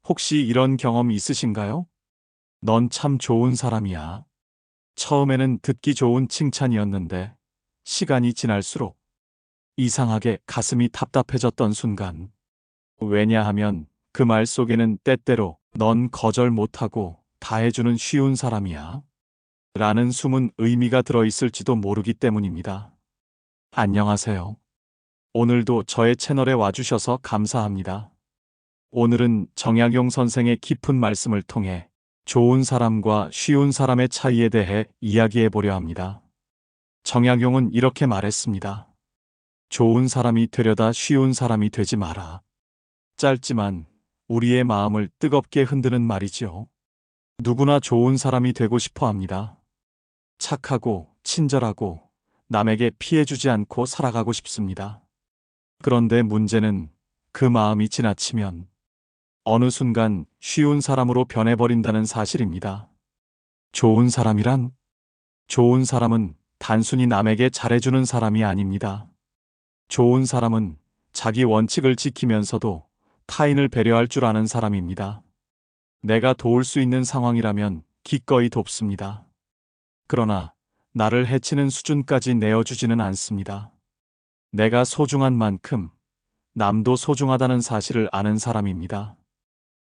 혹시 이런 경험 있으신가요? 넌 참 좋은 사람이야. 처음에는 듣기 좋은 칭찬이었는데 시간이 지날수록 이상하게 가슴이 답답해졌던 순간. 왜냐하면 그 말 속에는 때때로 넌 거절 못하고 다 해주는 쉬운 사람이야 라는 숨은 의미가 들어있을지도 모르기 때문입니다. 안녕하세요. 오늘도 저의 채널에 와주셔서 감사합니다. 오늘은 정약용 선생의 깊은 말씀을 통해 좋은 사람과 쉬운 사람의 차이에 대해 이야기해 보려 합니다. 정약용은 이렇게 말했습니다. 좋은 사람이 되려다 쉬운 사람이 되지 마라. 짧지만 우리의 마음을 뜨겁게 흔드는 말이지요. 누구나 좋은 사람이 되고 싶어 합니다. 착하고 친절하고 남에게 피해주지 않고 살아가고 싶습니다. 그런데 문제는 그 마음이 지나치면 어느 순간 쉬운 사람으로 변해버린다는 사실입니다. 좋은 사람이란? 좋은 사람은 단순히 남에게 잘해주는 사람이 아닙니다. 좋은 사람은 자기 원칙을 지키면서도 타인을 배려할 줄 아는 사람입니다. 내가 도울 수 있는 상황이라면 기꺼이 돕습니다. 그러나 나를 해치는 수준까지 내어주지는 않습니다. 내가 소중한 만큼 남도 소중하다는 사실을 아는 사람입니다.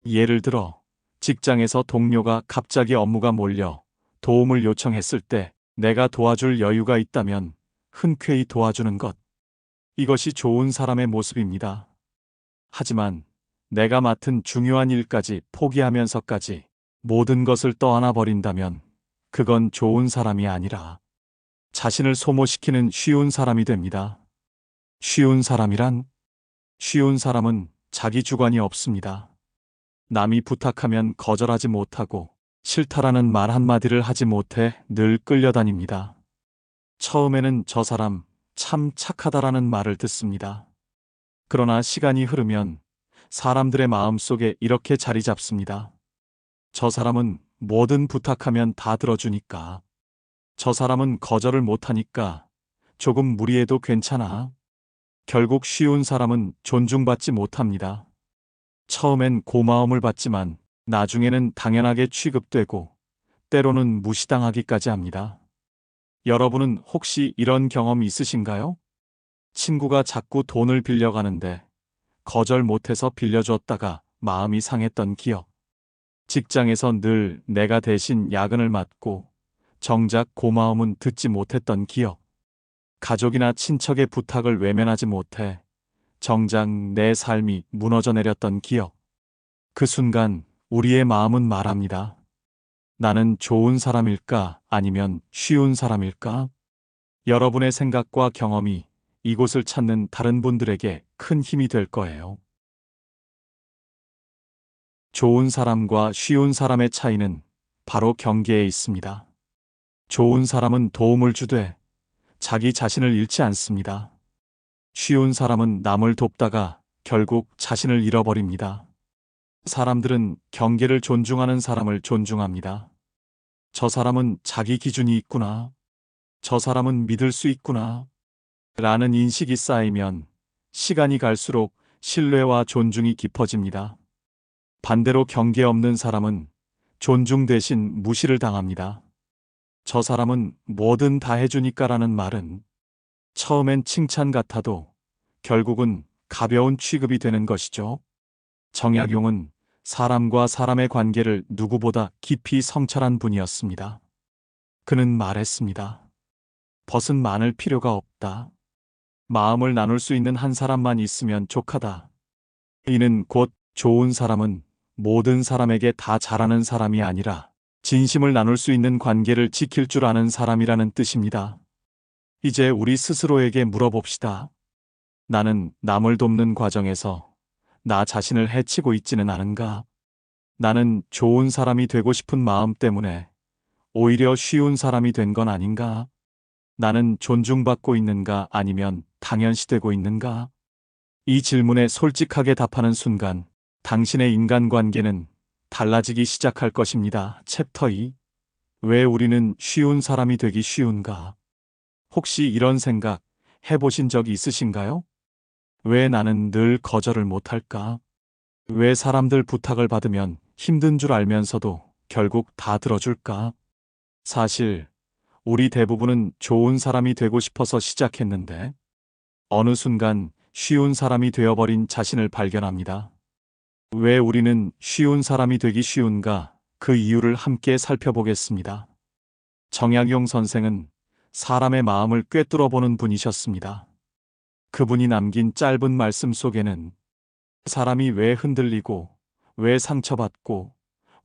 예를 들어 직장에서 동료가 갑자기 업무가 몰려 도움을 요청했을 때 내가 도와줄 여유가 있다면 흔쾌히 도와주는 것. 이것이 좋은 사람의 모습입니다. 하지만 내가 맡은 중요한 일까지 포기하면서까지 모든 것을 떠안아 버린다면 그건 좋은 사람이 아니라 자신을 소모시키는 쉬운 사람이 됩니다. 쉬운 사람이란? 쉬운 사람은 자기 주관이 없습니다. 남이 부탁하면 거절하지 못하고 싫다라는 말 한마디를 하지 못해 늘 끌려다닙니다. 처음에는 저 사람 참 착하다라는 말을 듣습니다. 그러나 시간이 흐르면 사람들의 마음속에 이렇게 자리 잡습니다. 저 사람은 뭐든 부탁하면 다 들어주니까. 저 사람은 거절을 못하니까 조금 무리해도 괜찮아. 결국 쉬운 사람은 존중받지 못합니다. 처음엔 고마움을 받지만 나중에는 당연하게 취급되고 때로는 무시당하기까지 합니다. 여러분은 혹시 이런 경험 있으신가요? 친구가 자꾸 돈을 빌려가는데 거절 못해서 빌려줬다가 마음이 상했던 기억. 직장에서 늘 내가 대신 야근을 맡고 정작 고마움은 듣지 못했던 기억. 가족이나 친척의 부탁을 외면하지 못해 정작 내 삶이 무너져 내렸던 기억. 그 순간 우리의 마음은 말합니다. 나는 좋은 사람일까 아니면 쉬운 사람일까? 여러분의 생각과 경험이 이곳을 찾는 다른 분들에게 큰 힘이 될 거예요. 좋은 사람과 쉬운 사람의 차이는 바로 경계에 있습니다. 좋은 사람은 도움을 주되 자기 자신을 잃지 않습니다. 쉬운 사람은 남을 돕다가 결국 자신을 잃어버립니다. 사람들은 경계를 존중하는 사람을 존중합니다. 저 사람은 자기 기준이 있구나. 저 사람은 믿을 수 있구나. 라는 인식이 쌓이면 시간이 갈수록 신뢰와 존중이 깊어집니다. 반대로 경계 없는 사람은 존중 대신 무시를 당합니다. 저 사람은 뭐든 다 해주니까라는 말은 처음엔 칭찬 같아도 결국은 가벼운 취급이 되는 것이죠. 정약용은 사람과 사람의 관계를 누구보다 깊이 성찰한 분이었습니다. 그는 말했습니다. 벗은 많을 필요가 없다. 마음을 나눌 수 있는 한 사람만 있으면 족하다. 이는 곧 좋은 사람은 모든 사람에게 다 잘하는 사람이 아니라 진심을 나눌 수 있는 관계를 지킬 줄 아는 사람이라는 뜻입니다. 이제 우리 스스로에게 물어봅시다. 나는 남을 돕는 과정에서 나 자신을 해치고 있지는 않은가? 나는 좋은 사람이 되고 싶은 마음 때문에 오히려 쉬운 사람이 된 건 아닌가? 나는 존중받고 있는가 아니면 당연시되고 있는가? 이 질문에 솔직하게 답하는 순간 당신의 인간관계는 달라지기 시작할 것입니다. 챕터 2. 왜 우리는 쉬운 사람이 되기 쉬운가? 혹시 이런 생각 해보신 적이 있으신가요? 왜 나는 늘 거절을 못할까? 왜 사람들 부탁을 받으면 힘든 줄 알면서도 결국 다 들어줄까? 사실 우리 대부분은 좋은 사람이 되고 싶어서 시작했는데 어느 순간 쉬운 사람이 되어버린 자신을 발견합니다. 왜 우리는 쉬운 사람이 되기 쉬운가? 그 이유를 함께 살펴보겠습니다. 정약용 선생은 사람의 마음을 꿰뚫어 보는 분이셨습니다. 그분이 남긴 짧은 말씀 속에는 사람이 왜 흔들리고, 왜 상처받고,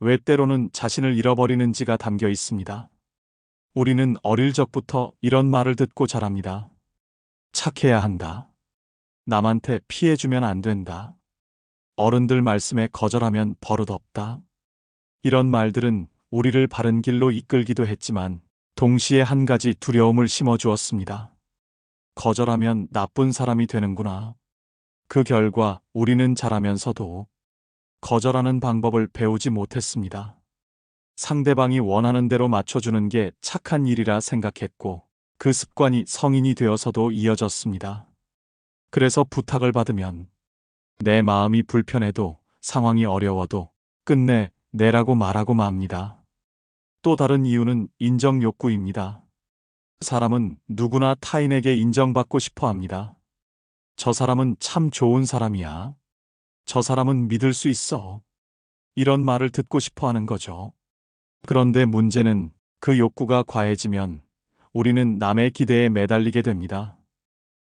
왜 때로는 자신을 잃어버리는지가 담겨 있습니다. 우리는 어릴 적부터 이런 말을 듣고 자랍니다. 착해야 한다. 남한테 피해주면 안 된다. 어른들 말씀에 거절하면 버릇없다. 이런 말들은 우리를 바른 길로 이끌기도 했지만 동시에 한 가지 두려움을 심어주었습니다. 거절하면 나쁜 사람이 되는구나. 그 결과 우리는 자라면서도 거절하는 방법을 배우지 못했습니다. 상대방이 원하는 대로 맞춰주는 게 착한 일이라 생각했고 그 습관이 성인이 되어서도 이어졌습니다. 그래서 부탁을 받으면 내 마음이 불편해도 상황이 어려워도 끝내 내라고 말하고 맙니다. 또 다른 이유는 인정 욕구입니다. 사람은 누구나 타인에게 인정받고 싶어 합니다. 저 사람은 참 좋은 사람이야. 저 사람은 믿을 수 있어. 이런 말을 듣고 싶어 하는 거죠. 그런데 문제는 그 욕구가 과해지면 우리는 남의 기대에 매달리게 됩니다.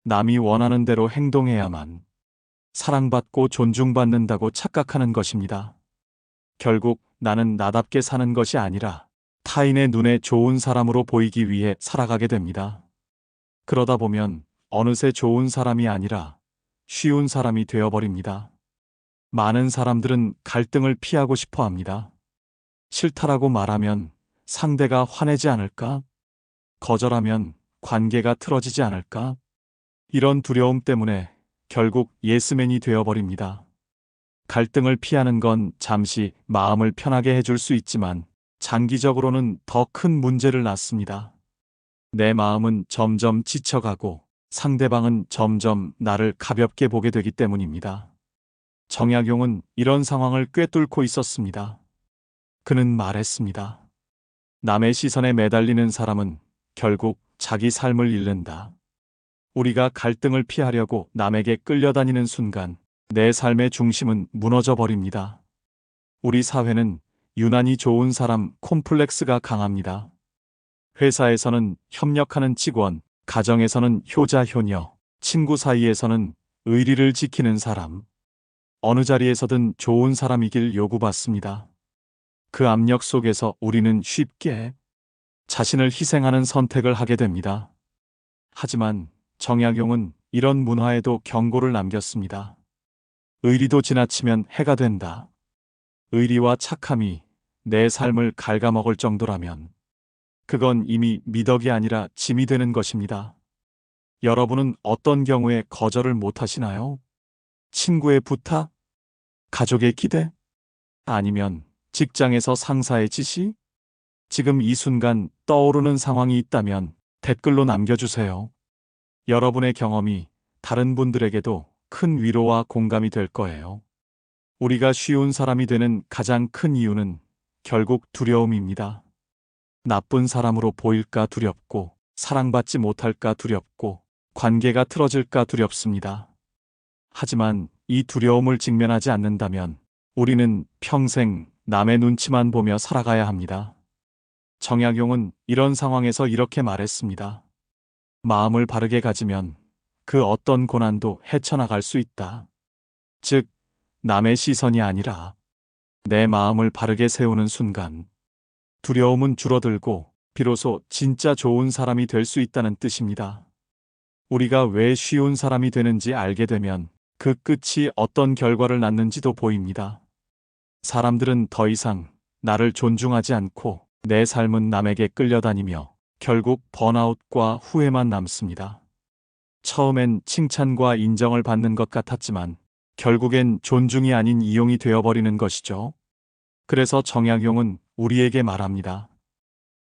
남이 원하는 대로 행동해야만 사랑받고 존중받는다고 착각하는 것입니다. 결국 나는 나답게 사는 것이 아니라 타인의 눈에 좋은 사람으로 보이기 위해 살아가게 됩니다. 그러다 보면 어느새 좋은 사람이 아니라 쉬운 사람이 되어버립니다. 많은 사람들은 갈등을 피하고 싶어 합니다. 싫다라고 말하면 상대가 화내지 않을까? 거절하면 관계가 틀어지지 않을까? 이런 두려움 때문에 결국 예스맨이 되어버립니다. 갈등을 피하는 건 잠시 마음을 편하게 해줄 수 있지만 장기적으로는 더 큰 문제를 낳습니다. 내 마음은 점점 지쳐가고 상대방은 점점 나를 가볍게 보게 되기 때문입니다. 정약용은 이런 상황을 꿰뚫고 있었습니다. 그는 말했습니다. 남의 시선에 매달리는 사람은 결국 자기 삶을 잃는다. 우리가 갈등을 피하려고 남에게 끌려다니는 순간 내 삶의 중심은 무너져 버립니다. 우리 사회는 유난히 좋은 사람 콤플렉스가 강합니다. 회사에서는 협력하는 직원, 가정에서는 효자 효녀, 친구 사이에서는 의리를 지키는 사람. 어느 자리에서든 좋은 사람이길 요구받습니다. 그 압력 속에서 우리는 쉽게 자신을 희생하는 선택을 하게 됩니다. 하지만 정약용은 이런 문화에도 경고를 남겼습니다. 의리도 지나치면 해가 된다. 의리와 착함이 내 삶을 갉아먹을 정도라면 그건 이미 미덕이 아니라 짐이 되는 것입니다. 여러분은 어떤 경우에 거절을 못 하시나요? 친구의 부탁? 가족의 기대? 아니면 직장에서 상사의 지시? 지금 이 순간 떠오르는 상황이 있다면 댓글로 남겨주세요. 여러분의 경험이 다른 분들에게도 큰 위로와 공감이 될 거예요. 우리가 쉬운 사람이 되는 가장 큰 이유는 결국 두려움입니다. 나쁜 사람으로 보일까 두렵고, 사랑받지 못할까 두렵고, 관계가 틀어질까 두렵습니다. 하지만 이 두려움을 직면하지 않는다면 우리는 평생 남의 눈치만 보며 살아가야 합니다. 정약용은 이런 상황에서 이렇게 말했습니다. 마음을 바르게 가지면 그 어떤 고난도 헤쳐나갈 수 있다. 즉, 남의 시선이 아니라 내 마음을 바르게 세우는 순간 두려움은 줄어들고 비로소 진짜 좋은 사람이 될 수 있다는 뜻입니다. 우리가 왜 쉬운 사람이 되는지 알게 되면 그 끝이 어떤 결과를 낳는지도 보입니다. 사람들은 더 이상 나를 존중하지 않고 내 삶은 남에게 끌려다니며 결국 번아웃과 후회만 남습니다. 처음엔 칭찬과 인정을 받는 것 같았지만 결국엔 존중이 아닌 이용이 되어버리는 것이죠. 그래서 정약용은 우리에게 말합니다.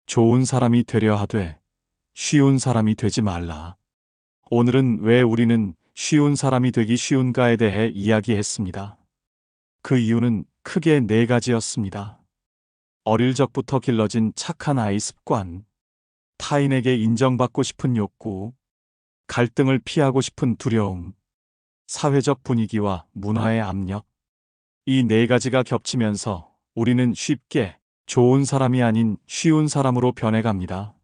좋은 사람이 되려 하되 쉬운 사람이 되지 말라. 오늘은 왜 우리는 쉬운 사람이 되기 쉬운가에 대해 이야기했습니다. 그 이유는 크게 네 가지였습니다. 어릴 적부터 길러진 착한 아이 습관, 타인에게 인정받고 싶은 욕구, 갈등을 피하고 싶은 두려움, 사회적 분위기와 문화의 압력. 이 네 가지가 겹치면서 우리는 쉽게 좋은 사람이 아닌 쉬운 사람으로 변해갑니다.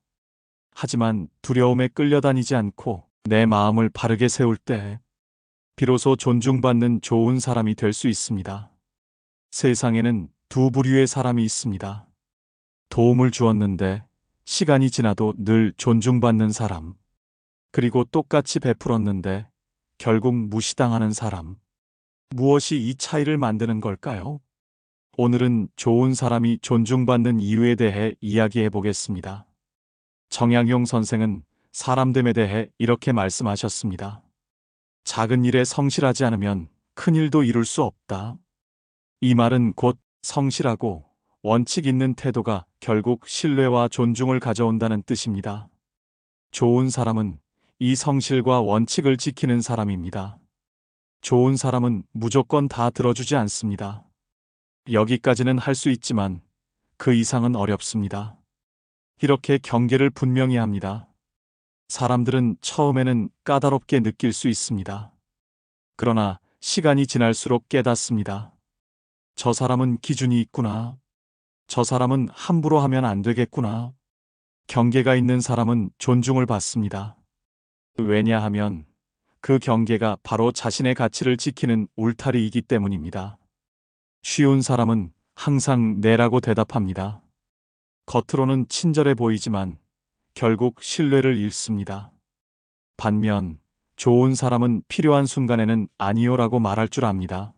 하지만 두려움에 끌려다니지 않고 내 마음을 바르게 세울 때 비로소 존중받는 좋은 사람이 될 수 있습니다. 세상에는 두 부류의 사람이 있습니다. 도움을 주었는데 시간이 지나도 늘 존중받는 사람, 그리고 똑같이 베풀었는데 결국 무시당하는 사람. 무엇이 이 차이를 만드는 걸까요? 오늘은 좋은 사람이 존중받는 이유에 대해 이야기해 보겠습니다. 정약용 선생은 사람됨에 대해 이렇게 말씀하셨습니다. 작은 일에 성실하지 않으면 큰 일도 이룰 수 없다. 이 말은 곧 성실하고 원칙 있는 태도가 결국 신뢰와 존중을 가져온다는 뜻입니다. 좋은 사람은 이 성실과 원칙을 지키는 사람입니다. 좋은 사람은 무조건 다 들어주지 않습니다. 여기까지는 할 수 있지만 그 이상은 어렵습니다. 이렇게 경계를 분명히 합니다. 사람들은 처음에는 까다롭게 느낄 수 있습니다. 그러나 시간이 지날수록 깨닫습니다. 저 사람은 기준이 있구나. 저 사람은 함부로 하면 안 되겠구나. 경계가 있는 사람은 존중을 받습니다. 왜냐하면 그 경계가 바로 자신의 가치를 지키는 울타리이기 때문입니다. 쉬운 사람은 항상 네라고 대답합니다. 겉으로는 친절해 보이지만 결국 신뢰를 잃습니다. 반면 좋은 사람은 필요한 순간에는 아니요라고 말할 줄 압니다.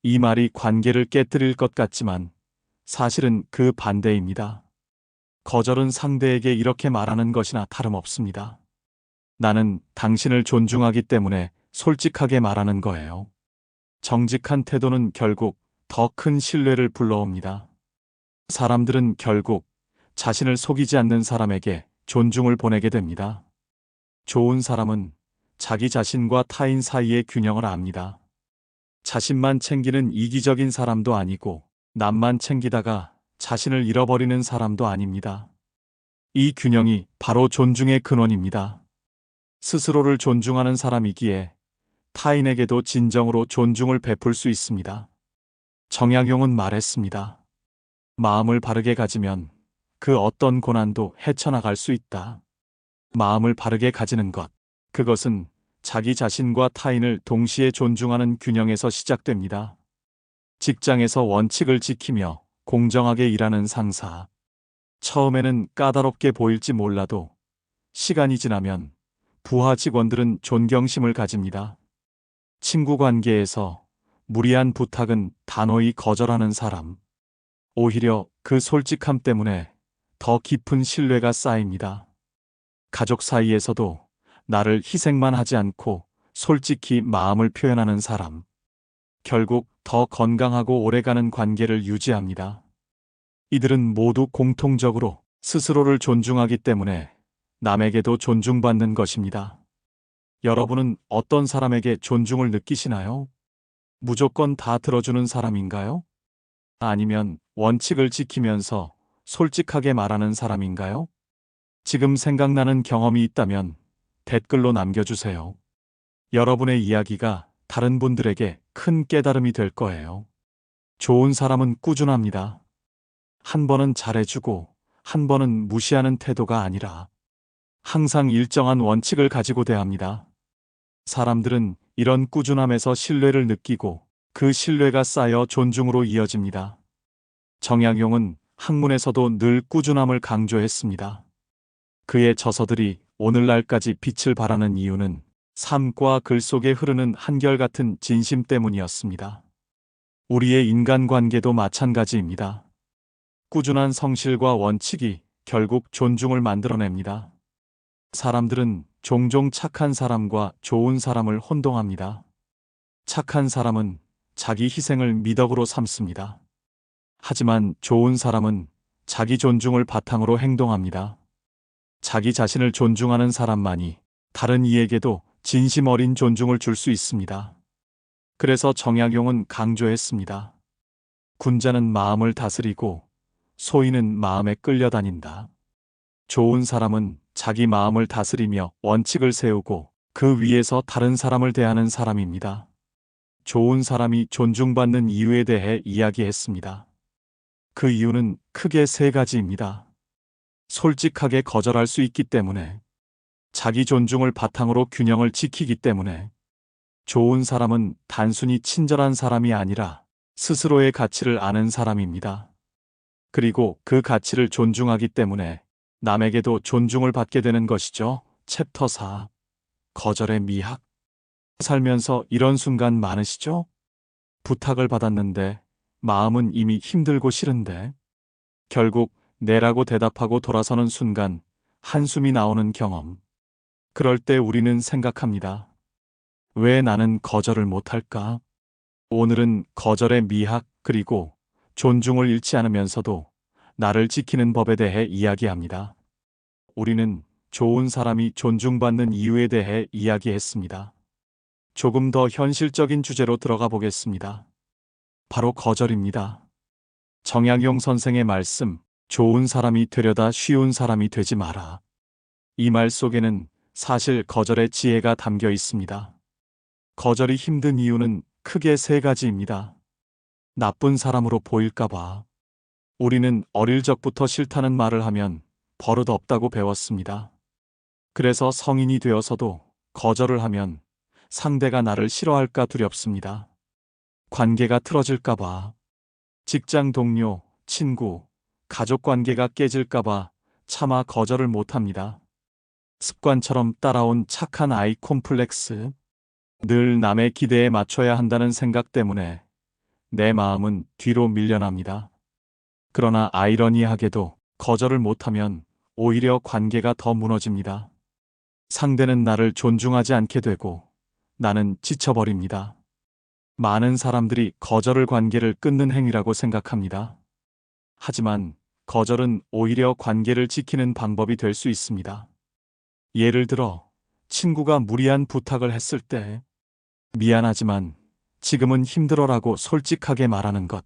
이 말이 관계를 깨뜨릴 것 같지만 사실은 그 반대입니다. 거절은 상대에게 이렇게 말하는 것이나 다름없습니다. 나는 당신을 존중하기 때문에 솔직하게 말하는 거예요. 정직한 태도는 결국 더 큰 신뢰를 불러옵니다. 사람들은 결국 자신을 속이지 않는 사람에게 존중을 보내게 됩니다. 좋은 사람은 자기 자신과 타인 사이의 균형을 압니다. 자신만 챙기는 이기적인 사람도 아니고 남만 챙기다가 자신을 잃어버리는 사람도 아닙니다. 이 균형이 바로 존중의 근원입니다. 스스로를 존중하는 사람이기에 타인에게도 진정으로 존중을 베풀 수 있습니다. 정약용은 말했습니다. 마음을 바르게 가지면 그 어떤 고난도 헤쳐나갈 수 있다. 마음을 바르게 가지는 것, 그것은 자기 자신과 타인을 동시에 존중하는 균형에서 시작됩니다. 직장에서 원칙을 지키며 공정하게 일하는 상사. 처음에는 까다롭게 보일지 몰라도 시간이 지나면 부하 직원들은 존경심을 가집니다. 친구 관계에서 무리한 부탁은 단호히 거절하는 사람. 오히려 그 솔직함 때문에 더 깊은 신뢰가 쌓입니다. 가족 사이에서도 나를 희생만 하지 않고 솔직히 마음을 표현하는 사람. 결국 더 건강하고 오래가는 관계를 유지합니다. 이들은 모두 공통적으로 스스로를 존중하기 때문에 남에게도 존중받는 것입니다. 여러분은 어떤 사람에게 존중을 느끼시나요? 무조건 다 들어주는 사람인가요? 아니면 원칙을 지키면서 솔직하게 말하는 사람인가요? 지금 생각나는 경험이 있다면 댓글로 남겨주세요. 여러분의 이야기가 다른 분들에게 큰 깨달음이 될 거예요. 좋은 사람은 꾸준합니다. 한 번은 잘해주고 한 번은 무시하는 태도가 아니라 항상 일정한 원칙을 가지고 대합니다. 사람들은 이런 꾸준함에서 신뢰를 느끼고 그 신뢰가 쌓여 존중으로 이어집니다. 정약용은 학문에서도 늘 꾸준함을 강조했습니다. 그의 저서들이 오늘날까지 빛을 발하는 이유는 삶과 글 속에 흐르는 한결같은 진심 때문이었습니다. 우리의 인간관계도 마찬가지입니다. 꾸준한 성실과 원칙이 결국 존중을 만들어냅니다. 사람들은 종종 착한 사람과 좋은 사람을 혼동합니다. 착한 사람은 자기 희생을 미덕으로 삼습니다. 하지만 좋은 사람은 자기 존중을 바탕으로 행동합니다. 자기 자신을 존중하는 사람만이 다른 이에게도 진심 어린 존중을 줄 수 있습니다. 그래서 정약용은 강조했습니다. 군자는 마음을 다스리고 소인은 마음에 끌려다닌다. 좋은 사람은 자기 마음을 다스리며 원칙을 세우고 그 위에서 다른 사람을 대하는 사람입니다. 좋은 사람이 존중받는 이유에 대해 이야기했습니다. 그 이유는 크게 세 가지입니다. 솔직하게 거절할 수 있기 때문에, 자기 존중을 바탕으로 균형을 지키기 때문에, 좋은 사람은 단순히 친절한 사람이 아니라 스스로의 가치를 아는 사람입니다. 그리고 그 가치를 존중하기 때문에 남에게도 존중을 받게 되는 것이죠. 챕터 4. 거절의 미학. 살면서 이런 순간 많으시죠? 부탁을 받았는데 마음은 이미 힘들고 싫은데 결국 네라고 대답하고 돌아서는 순간 한숨이 나오는 경험. 그럴 때 우리는 생각합니다. 왜 나는 거절을 못할까? 오늘은 거절의 미학 그리고 존중을 잃지 않으면서도 나를 지키는 법에 대해 이야기합니다. 우리는 좋은 사람이 존중받는 이유에 대해 이야기했습니다. 조금 더 현실적인 주제로 들어가 보겠습니다. 바로 거절입니다. 정약용 선생의 말씀, 좋은 사람이 되려다 쉬운 사람이 되지 마라. 이 말 속에는 사실 거절의 지혜가 담겨 있습니다. 거절이 힘든 이유는 크게 세 가지입니다. 나쁜 사람으로 보일까봐. 우리는 어릴 적부터 싫다는 말을 하면 버릇 없다고 배웠습니다. 그래서 성인이 되어서도 거절을 하면 상대가 나를 싫어할까 두렵습니다. 관계가 틀어질까봐. 직장 동료, 친구, 가족 관계가 깨질까봐 차마 거절을 못합니다. 습관처럼 따라온 착한 아이 콤플렉스. 늘 남의 기대에 맞춰야 한다는 생각 때문에 내 마음은 뒤로 밀려납니다. 그러나 아이러니하게도 거절을 못하면 오히려 관계가 더 무너집니다. 상대는 나를 존중하지 않게 되고 나는 지쳐버립니다. 많은 사람들이 거절을 관계를 끊는 행위라고 생각합니다. 하지만 거절은 오히려 관계를 지키는 방법이 될 수 있습니다. 예를 들어 친구가 무리한 부탁을 했을 때 미안하지만 지금은 힘들어라고 솔직하게 말하는 것.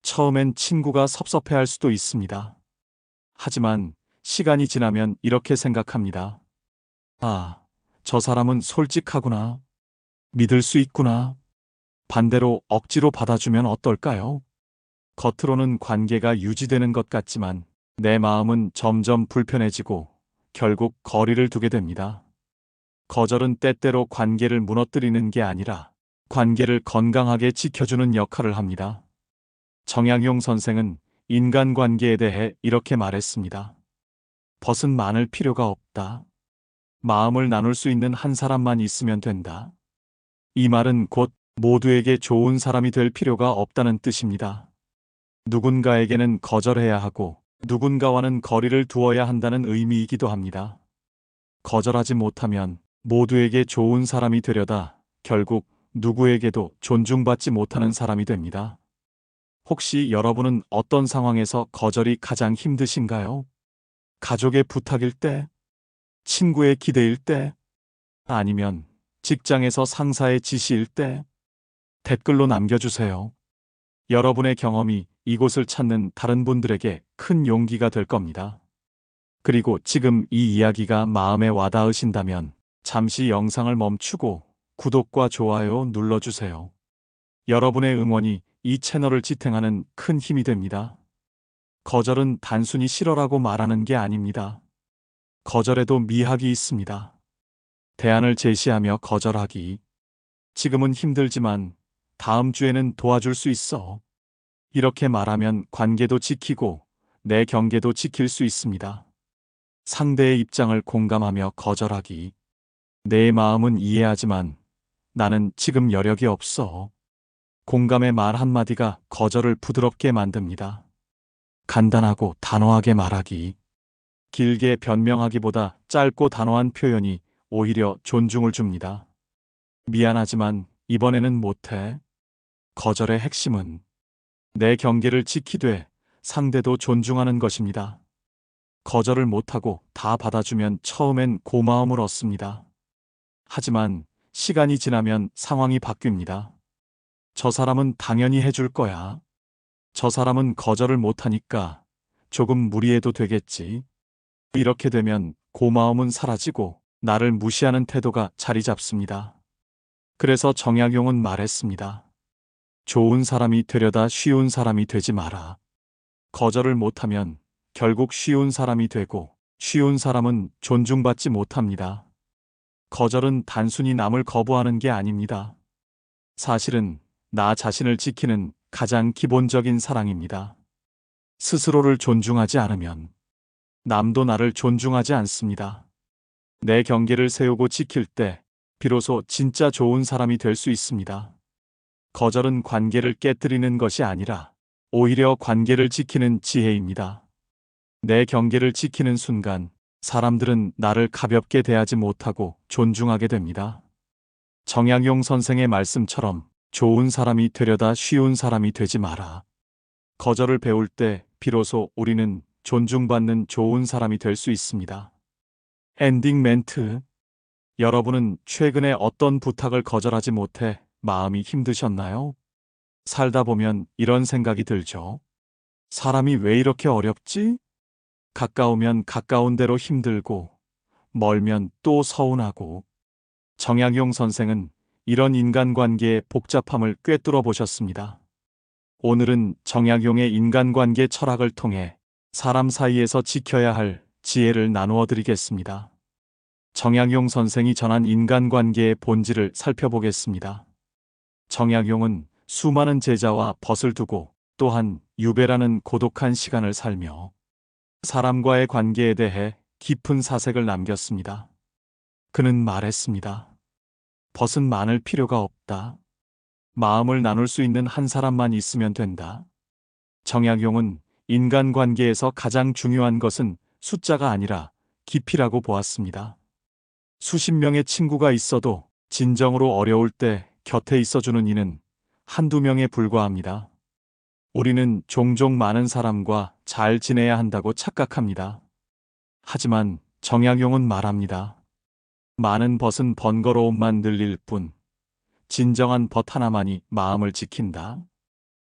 처음엔 친구가 섭섭해할 수도 있습니다. 하지만 시간이 지나면 이렇게 생각합니다. 아, 저 사람은 솔직하구나. 믿을 수 있구나. 반대로 억지로 받아주면 어떨까요? 겉으로는 관계가 유지되는 것 같지만 내 마음은 점점 불편해지고 결국 거리를 두게 됩니다. 거절은 때때로 관계를 무너뜨리는 게 아니라 관계를 건강하게 지켜주는 역할을 합니다. 정약용 선생은 인간관계에 대해 이렇게 말했습니다. 벗은 많을 필요가 없다. 마음을 나눌 수 있는 한 사람만 있으면 된다. 이 말은 곧 모두에게 좋은 사람이 될 필요가 없다는 뜻입니다. 누군가에게는 거절해야 하고 누군가와는 거리를 두어야 한다는 의미이기도 합니다. 거절하지 못하면 모두에게 좋은 사람이 되려다 결국 누구에게도 존중받지 못하는 사람이 됩니다. 혹시 여러분은 어떤 상황에서 거절이 가장 힘드신가요? 가족의 부탁일 때? 친구의 기대일 때? 아니면 직장에서 상사의 지시일 때? 댓글로 남겨주세요. 여러분의 경험이 이곳을 찾는 다른 분들에게 큰 용기가 될 겁니다. 그리고 지금 이 이야기가 마음에 와닿으신다면 잠시 영상을 멈추고 구독과 좋아요 눌러주세요. 여러분의 응원이 이 채널을 지탱하는 큰 힘이 됩니다. 거절은 단순히 싫어라고 말하는 게 아닙니다. 거절에도 미학이 있습니다. 대안을 제시하며 거절하기. 지금은 힘들지만 다음 주에는 도와줄 수 있어. 이렇게 말하면 관계도 지키고 내 경계도 지킬 수 있습니다. 상대의 입장을 공감하며 거절하기. 내 마음은 이해하지만 나는 지금 여력이 없어. 공감의 말 한마디가 거절을 부드럽게 만듭니다. 간단하고 단호하게 말하기. 길게 변명하기보다 짧고 단호한 표현이 오히려 존중을 줍니다. 미안하지만 이번에는 못해. 거절의 핵심은 내 경계를 지키되 상대도 존중하는 것입니다. 거절을 못하고 다 받아주면 처음엔 고마움을 얻습니다. 하지만 시간이 지나면 상황이 바뀝니다. 저 사람은 당연히 해줄 거야. 저 사람은 거절을 못하니까 조금 무리해도 되겠지. 이렇게 되면 고마움은 사라지고 나를 무시하는 태도가 자리 잡습니다. 그래서 정약용은 말했습니다. 좋은 사람이 되려다 쉬운 사람이 되지 마라. 거절을 못하면 결국 쉬운 사람이 되고 쉬운 사람은 존중받지 못합니다. 거절은 단순히 남을 거부하는 게 아닙니다. 사실은 나 자신을 지키는 가장 기본적인 사랑입니다. 스스로를 존중하지 않으면 남도 나를 존중하지 않습니다. 내 경계를 세우고 지킬 때 비로소 진짜 좋은 사람이 될 수 있습니다. 거절은 관계를 깨뜨리는 것이 아니라 오히려 관계를 지키는 지혜입니다. 내 경계를 지키는 순간 사람들은 나를 가볍게 대하지 못하고 존중하게 됩니다. 정약용 선생의 말씀처럼 좋은 사람이 되려다 쉬운 사람이 되지 마라. 거절을 배울 때 비로소 우리는 존중받는 좋은 사람이 될 수 있습니다. 엔딩 멘트. 여러분은 최근에 어떤 부탁을 거절하지 못해 마음이 힘드셨나요? 살다 보면 이런 생각이 들죠. 사람이 왜 이렇게 어렵지? 가까우면 가까운 대로 힘들고, 멀면 또 서운하고. 정약용 선생은 이런 인간관계의 복잡함을 꿰뚫어 보셨습니다. 오늘은 정약용의 인간관계 철학을 통해 사람 사이에서 지켜야 할 지혜를 나누어 드리겠습니다. 정약용 선생이 전한 인간관계의 본질을 살펴보겠습니다. 정약용은 수많은 제자와 벗을 두고 또한 유배라는 고독한 시간을 살며 사람과의 관계에 대해 깊은 사색을 남겼습니다. 그는 말했습니다. 벗은 많을 필요가 없다. 마음을 나눌 수 있는 한 사람만 있으면 된다. 정약용은 인간관계에서 가장 중요한 것은 숫자가 아니라 깊이라고 보았습니다. 수십 명의 친구가 있어도 진정으로 어려울 때 곁에 있어주는 이는 한두 명에 불과합니다. 우리는 종종 많은 사람과 잘 지내야 한다고 착각합니다. 하지만 정약용은 말합니다. 많은 벗은 번거로움만 늘릴 뿐, 진정한 벗 하나만이 마음을 지킨다.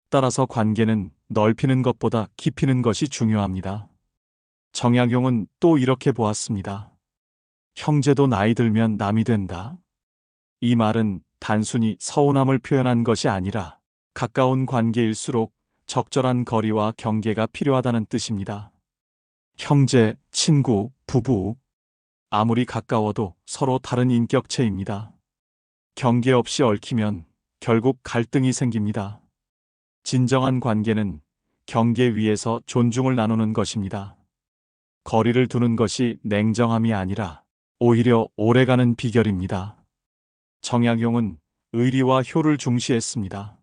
따라서 관계는 넓히는 것보다 깊이는 것이 중요합니다. 정약용은 또 이렇게 보았습니다. 형제도 나이 들면 남이 된다. 이 말은 단순히 서운함을 표현한 것이 아니라 가까운 관계일수록 적절한 거리와 경계가 필요하다는 뜻입니다. 형제, 친구, 부부, 아무리 가까워도 서로 다른 인격체입니다. 경계 없이 얽히면 결국 갈등이 생깁니다. 진정한 관계는 경계 위에서 존중을 나누는 것입니다. 거리를 두는 것이 냉정함이 아니라 오히려 오래가는 비결입니다. 정약용은 의리와 효를 중시했습니다.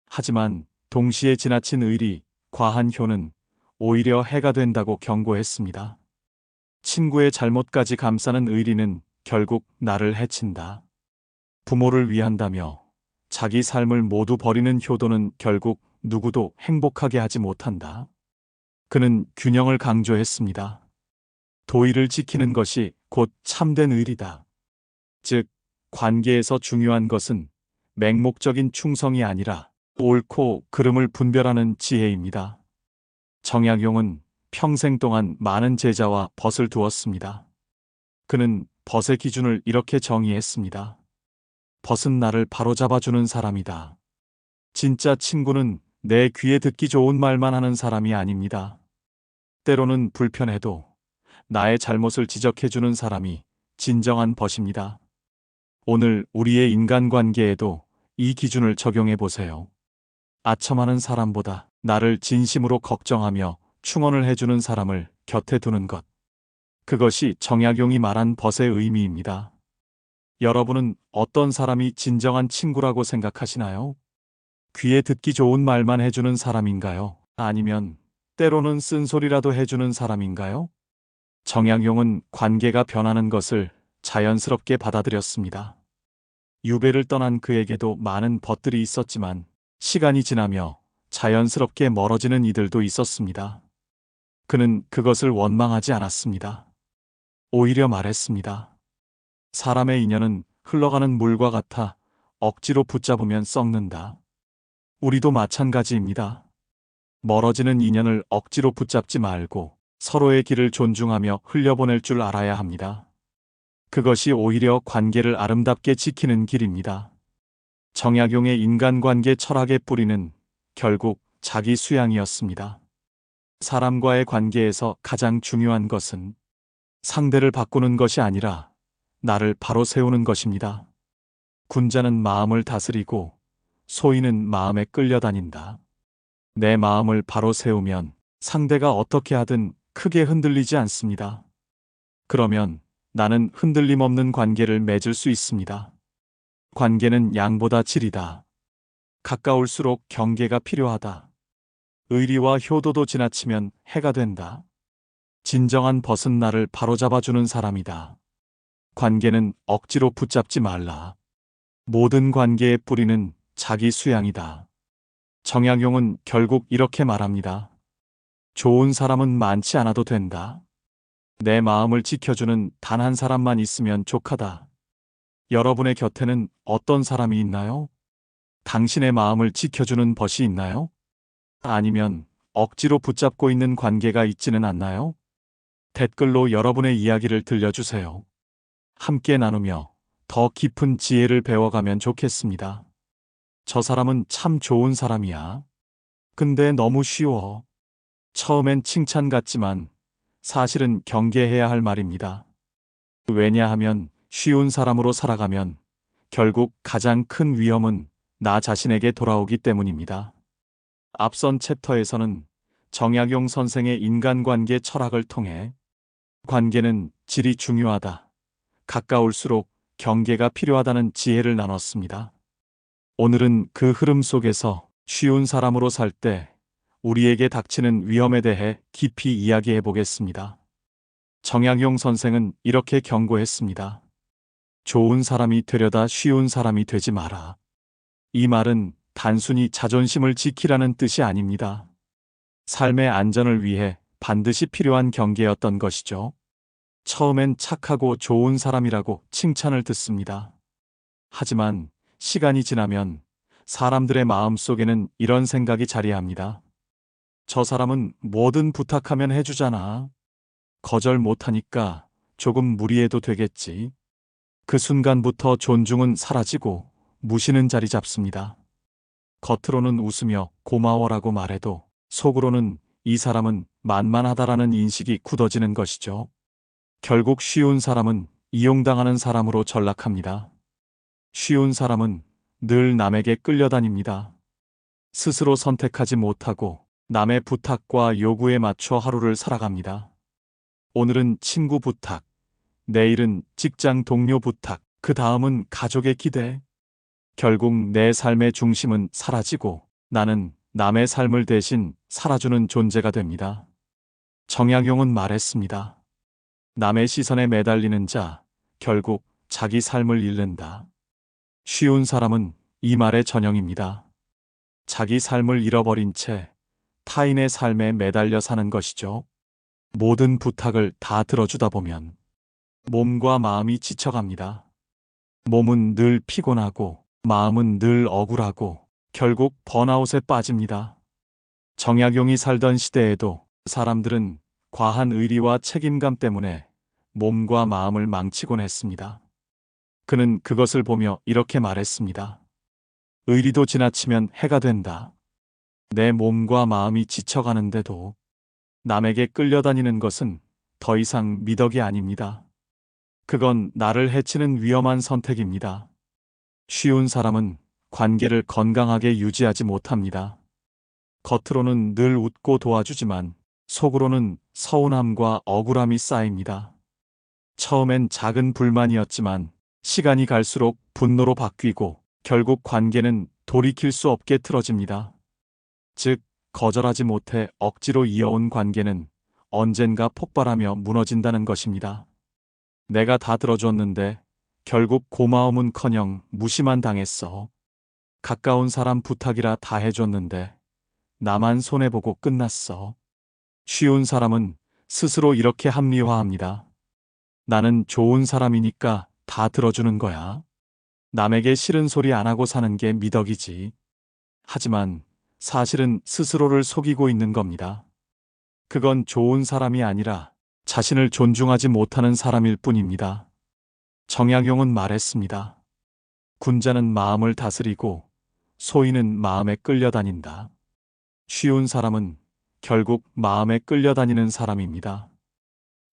하지만 동시에 지나친 의리, 과한 효는 오히려 해가 된다고 경고했습니다. 친구의 잘못까지 감싸는 의리는 결국 나를 해친다. 부모를 위한다며 자기 삶을 모두 버리는 효도는 결국 누구도 행복하게 하지 못한다. 그는 균형을 강조했습니다. 도의를 지키는 것이 곧 참된 의리다. 즉, 관계에서 중요한 것은 맹목적인 충성이 아니라 옳고 그름을 분별하는 지혜입니다. 정약용은 평생 동안 많은 제자와 벗을 두었습니다. 그는 벗의 기준을 이렇게 정의했습니다. 벗은 나를 바로잡아주는 사람이다. 진짜 친구는 내 귀에 듣기 좋은 말만 하는 사람이 아닙니다. 때로는 불편해도 나의 잘못을 지적해주는 사람이 진정한 벗입니다. 오늘 우리의 인간관계에도 이 기준을 적용해 보세요. 아첨하는 사람보다 나를 진심으로 걱정하며 충원을 해주는 사람을 곁에 두는 것. 그것이 정약용이 말한 벗의 의미입니다. 여러분은 어떤 사람이 진정한 친구라고 생각하시나요? 귀에 듣기 좋은 말만 해주는 사람인가요? 아니면 때로는 쓴소리라도 해주는 사람인가요? 정약용은 관계가 변하는 것을 자연스럽게 받아들였습니다. 유배를 떠난 그에게도 많은 벗들이 있었지만 시간이 지나며 자연스럽게 멀어지는 이들도 있었습니다. 그는 그것을 원망하지 않았습니다. 오히려 말했습니다. 사람의 인연은 흘러가는 물과 같아 억지로 붙잡으면 썩는다. 우리도 마찬가지입니다. 멀어지는 인연을 억지로 붙잡지 말고 서로의 길을 존중하며 흘려보낼 줄 알아야 합니다. 그것이 오히려 관계를 아름답게 지키는 길입니다. 정약용의 인간관계 철학의 뿌리는 결국 자기 수양이었습니다. 사람과의 관계에서 가장 중요한 것은 상대를 바꾸는 것이 아니라 나를 바로 세우는 것입니다. 군자는 마음을 다스리고 소인은 마음에 끌려다닌다. 내 마음을 바로 세우면 상대가 어떻게 하든 크게 흔들리지 않습니다. 그러면 나는 흔들림 없는 관계를 맺을 수 있습니다. 관계는 양보다 질이다. 가까울수록 경계가 필요하다. 의리와 효도도 지나치면 해가 된다. 진정한 벗은 나를 바로잡아주는 사람이다. 관계는 억지로 붙잡지 말라. 모든 관계의 뿌리는 자기 수양이다. 정약용은 결국 이렇게 말합니다. 좋은 사람은 많지 않아도 된다. 내 마음을 지켜주는 단 한 사람만 있으면 족하다. 여러분의 곁에는 어떤 사람이 있나요? 당신의 마음을 지켜주는 벗이 있나요? 아니면 억지로 붙잡고 있는 관계가 있지는 않나요? 댓글로 여러분의 이야기를 들려주세요. 함께 나누며 더 깊은 지혜를 배워가면 좋겠습니다. 저 사람은 참 좋은 사람이야. 근데 너무 쉬워. 처음엔 칭찬 같지만 사실은 경계해야 할 말입니다. 왜냐하면 쉬운 사람으로 살아가면 결국 가장 큰 위험은 나 자신에게 돌아오기 때문입니다. 앞선 챕터에서는 정약용 선생의 인간관계 철학을 통해 관계는 질이 중요하다. 가까울수록 경계가 필요하다는 지혜를 나눴습니다. 오늘은 그 흐름 속에서 쉬운 사람으로 살 때 우리에게 닥치는 위험에 대해 깊이 이야기해 보겠습니다. 정약용 선생은 이렇게 경고했습니다. 좋은 사람이 되려다 쉬운 사람이 되지 마라. 이 말은 단순히 자존심을 지키라는 뜻이 아닙니다. 삶의 안전을 위해 반드시 필요한 경계였던 것이죠. 처음엔 착하고 좋은 사람이라고 칭찬을 듣습니다. 하지만 시간이 지나면 사람들의 마음 속에는 이런 생각이 자리합니다. 저 사람은 뭐든 부탁하면 해주잖아. 거절 못하니까 조금 무리해도 되겠지. 그 순간부터 존중은 사라지고 무시는 자리 잡습니다. 겉으로는 웃으며 고마워라고 말해도 속으로는 이 사람은 만만하다라는 인식이 굳어지는 것이죠. 결국 쉬운 사람은 이용당하는 사람으로 전락합니다. 쉬운 사람은 늘 남에게 끌려다닙니다. 스스로 선택하지 못하고 남의 부탁과 요구에 맞춰 하루를 살아갑니다. 오늘은 친구 부탁, 내일은 직장 동료 부탁, 그 다음은 가족의 기대. 결국 내 삶의 중심은 사라지고 나는 남의 삶을 대신 살아주는 존재가 됩니다. 정약용은 말했습니다. 남의 시선에 매달리는 자, 결국 자기 삶을 잃는다. 쉬운 사람은 이 말의 전형입니다. 자기 삶을 잃어버린 채 타인의 삶에 매달려 사는 것이죠. 모든 부탁을 다 들어주다 보면 몸과 마음이 지쳐갑니다. 몸은 늘 피곤하고 마음은 늘 억울하고 결국 번아웃에 빠집니다. 정약용이 살던 시대에도 사람들은 과한 의리와 책임감 때문에 몸과 마음을 망치곤 했습니다. 그는 그것을 보며 이렇게 말했습니다. 의리도 지나치면 해가 된다. 내 몸과 마음이 지쳐가는데도 남에게 끌려다니는 것은 더 이상 미덕이 아닙니다. 그건 나를 해치는 위험한 선택입니다. 쉬운 사람은 관계를 건강하게 유지하지 못합니다. 겉으로는 늘 웃고 도와주지만 속으로는 서운함과 억울함이 쌓입니다. 처음엔 작은 불만이었지만 시간이 갈수록 분노로 바뀌고 결국 관계는 돌이킬 수 없게 틀어집니다. 즉, 거절하지 못해 억지로 이어온 관계는 언젠가 폭발하며 무너진다는 것입니다. 내가 다 들어줬는데 결국 고마움은커녕 무시만 당했어. 가까운 사람 부탁이라 다 해줬는데 나만 손해보고 끝났어. 쉬운 사람은 스스로 이렇게 합리화합니다. 나는 좋은 사람이니까 다 들어주는 거야. 남에게 싫은 소리 안 하고 사는 게 미덕이지. 하지만 사실은 스스로를 속이고 있는 겁니다. 그건 좋은 사람이 아니라 자신을 존중하지 못하는 사람일 뿐입니다. 정약용은 말했습니다. 군자는 마음을 다스리고 소인은 마음에 끌려다닌다. 쉬운 사람은 결국 마음에 끌려다니는 사람입니다.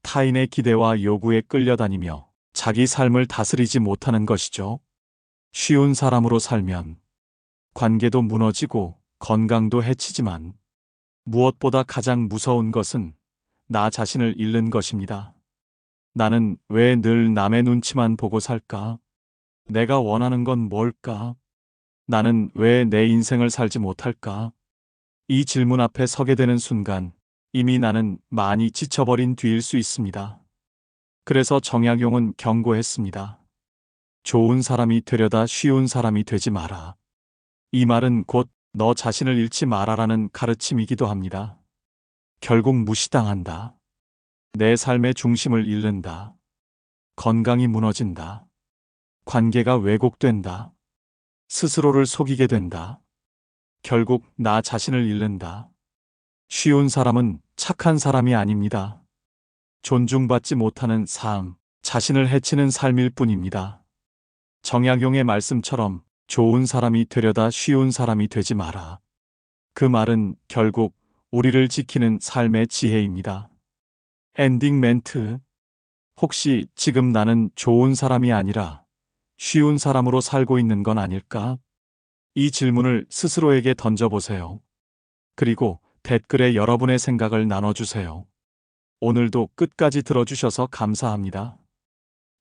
타인의 기대와 요구에 끌려다니며 자기 삶을 다스리지 못하는 것이죠. 쉬운 사람으로 살면 관계도 무너지고 건강도 해치지만 무엇보다 가장 무서운 것은 나 자신을 잃는 것입니다. 나는 왜 늘 남의 눈치만 보고 살까? 내가 원하는 건 뭘까? 나는 왜 내 인생을 살지 못할까? 이 질문 앞에 서게 되는 순간 이미 나는 많이 지쳐버린 뒤일 수 있습니다. 그래서 정약용은 경고했습니다. 좋은 사람이 되려다 쉬운 사람이 되지 마라. 이 말은 곧 너 자신을 잃지 마라라는 가르침이기도 합니다. 결국 무시당한다. 내 삶의 중심을 잃는다. 건강이 무너진다. 관계가 왜곡된다. 스스로를 속이게 된다. 결국 나 자신을 잃는다. 쉬운 사람은 착한 사람이 아닙니다. 존중받지 못하는 삶, 자신을 해치는 삶일 뿐입니다. 정약용의 말씀처럼 좋은 사람이 되려다 쉬운 사람이 되지 마라. 그 말은 결국 우리를 지키는 삶의 지혜입니다. 엔딩 멘트. 혹시 지금 나는 좋은 사람이 아니라 쉬운 사람으로 살고 있는 건 아닐까? 이 질문을 스스로에게 던져보세요. 그리고 댓글에 여러분의 생각을 나눠주세요. 오늘도 끝까지 들어주셔서 감사합니다.